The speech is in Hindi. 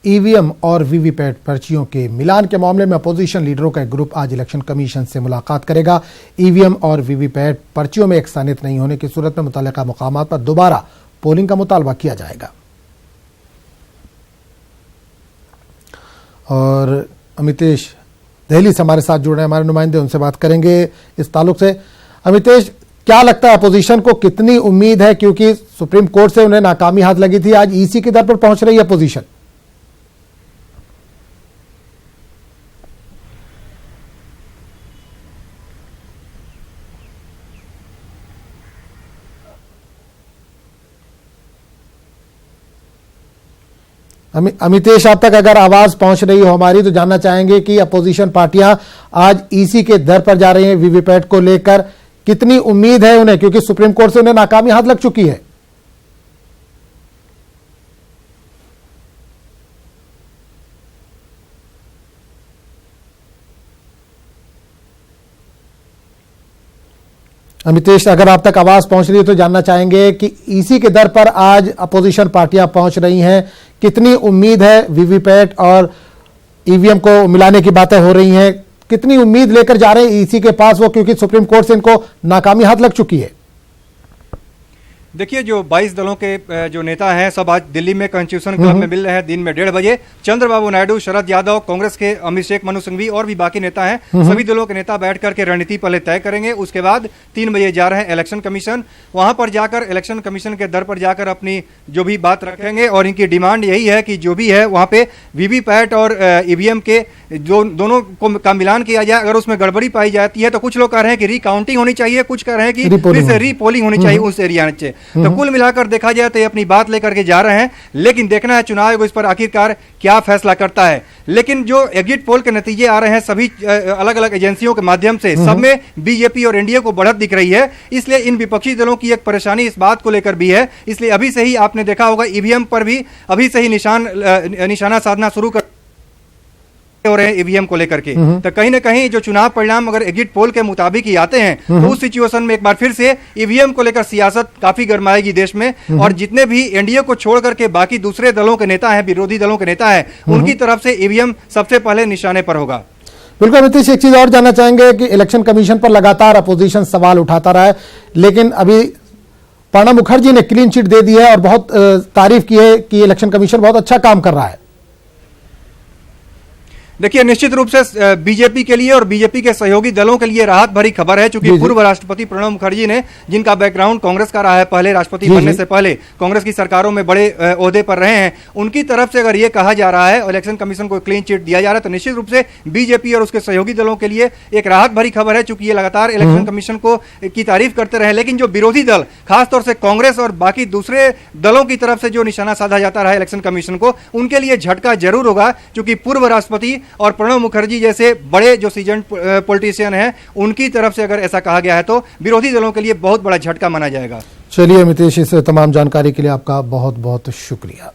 ईवीएम और वीवीपैट पर्चियों के मिलान के मामले में अपोजिशन लीडरों का एक ग्रुप आज इलेक्शन कमीशन से मुलाकात करेगा। ईवीएम और वीवीपैट पर्चियों में एकसानियत नहीं होने की सूरत में मुतल्लिका मुकामात पर दोबारा पोलिंग का मुतालबा किया जाएगा। और अमितेश दिल्ली से हमारे साथ जुड़ रहे हैं, हमारे नुमाइंदे, उनसे बात करेंगे इस ताल्लुक से। अमितेश, क्या लगता है अपोजिशन को कितनी उम्मीद है, क्योंकि सुप्रीम कोर्ट से उन्हें नाकामी हाथ लगी थी, आज ईसी की दर पर पहुंच रही है अपोजिशन? अमितेश, आप तक अगर आवाज पहुंच रही हो हमारी, तो जानना चाहेंगे कि अपोजिशन पार्टियां आज ईसी के दर पर जा रही हैं वीवीपैट को लेकर, कितनी उम्मीद है उन्हें, क्योंकि सुप्रीम कोर्ट से उन्हें नाकामी हाथ लग चुकी है? अमितेश, अगर आप तक आवाज पहुंच रही है तो जानना चाहेंगे कि ईसी के दर पर आज अपोजिशन पार्टियां पहुंच रही हैं, कितनी उम्मीद है? वीवीपैट और ईवीएम को मिलाने की बातें हो रही हैं, कितनी उम्मीद लेकर जा रहे हैं ईसी के पास वो, क्योंकि सुप्रीम कोर्ट से इनको नाकामी हाथ लग चुकी है? देखिए, जो 22 दलों के जो नेता हैं सब आज दिल्ली में कॉन्स्टिट्यूशन क्लब में मिल रहे हैं दिन में 1:30 बजे। चंद्रबाबू नायडू, शरद यादव, कांग्रेस के अभिषेक मनु सिंघवी और भी बाकी नेता हैं, सभी दलों के नेता बैठ करके रणनीति पहले तय करेंगे। उसके बाद 3 बजे जा रहे हैं इलेक्शन कमीशन, वहां पर जाकर इलेक्शन कमीशन के दर पर जाकर अपनी जो भी बात रखेंगे। और इनकी डिमांड यही है कि जो भी है वहां पे वीवीपैट और ईवीएम के जो दोनों का मिलान किया जाए। अगर उसमें गड़बड़ी पाई जाती है तो कुछ लोग कह रहे हैं कि रिकाउंटिंग होनी चाहिए, कुछ कह रहे हैं कि फिर से रीपोलिंग होनी चाहिए उस एरिया से। तो कुल मिलाकर देखा जाए तो ये अपनी बात लेकर के जा रहे हैं, लेकिन देखना है चुनाव आयोग इस पर आखिरकार क्या फैसला करता है। लेकिन जो एग्जिट पोल के नतीजे आ रहे हैं सभी अलग अलग एजेंसियों के माध्यम से, सब में बीजेपी और एनडीए को बढ़त दिख रही है। इसलिए इन विपक्षी दलों की एक परेशानी इस बात को लेकर भी है। इसलिए अभी से ही आपने देखा होगा ईवीएम पर भी अभी से ही निशाना साधना शुरू कर हो रहे हैं ईवीएम को लेकर के। तो कहीं ना कहीं जो चुनाव परिणाम अगर एग्जिट पोल के मुताबिक ही आते हैं तो उस सिचुएशन में एक बार फिर से ईवीएम को लेकर सियासत काफी गरमाएगी देश में। और जितने भी एनडीए को छोड़ करके बाकी दूसरे दलों के नेता हैं, विरोधी दलों के नेता हैं, उनकी तरफ से ईवीएम सबसे पहले निशाने पर होगा। बिल्कुल नीतीश, एक चीज और जानना चाहेंगे कि इलेक्शन कमीशन पर लगातार अपोजिशन सवाल उठाता रहा है, लेकिन अभी प्रणब मुखर्जी ने क्लीन चिट दे दी है और बहुत तारीफ की है कि इलेक्शन कमीशन बहुत अच्छा काम कर रहा है। देखिए, निश्चित रूप से बीजेपी के लिए और बीजेपी के सहयोगी दलों के लिए राहत भरी खबर है, क्योंकि पूर्व राष्ट्रपति प्रणब मुखर्जी ने, जिनका बैकग्राउंड कांग्रेस का रहा है, पहले राष्ट्रपति बनने से पहले कांग्रेस की सरकारों में बड़े ओहदे पर रहे हैं, उनकी तरफ से अगर ये कहा जा रहा है इलेक्शन कमीशन को क्लीन चिट दिया जा रहा है तो निश्चित रूप से बीजेपी और उसके सहयोगी दलों के लिए एक राहत भरी खबर है, क्योंकि ये लगातार इलेक्शन कमीशन को की तारीफ करते रहे। लेकिन जो विरोधी दल, खासतौर से कांग्रेस और बाकी दूसरे दलों की तरफ से जो निशाना साधा जाता रहा इलेक्शन कमीशन को, उनके लिए झटका जरूर होगा, क्योंकि पूर्व राष्ट्रपति और प्रणब मुखर्जी जैसे बड़े जो सीजन पॉलिटिशियन हैं उनकी तरफ से अगर ऐसा कहा गया है तो विरोधी दलों के लिए बहुत बड़ा झटका माना जाएगा। चलिए अमितेश, इस तमाम जानकारी के लिए आपका बहुत बहुत शुक्रिया।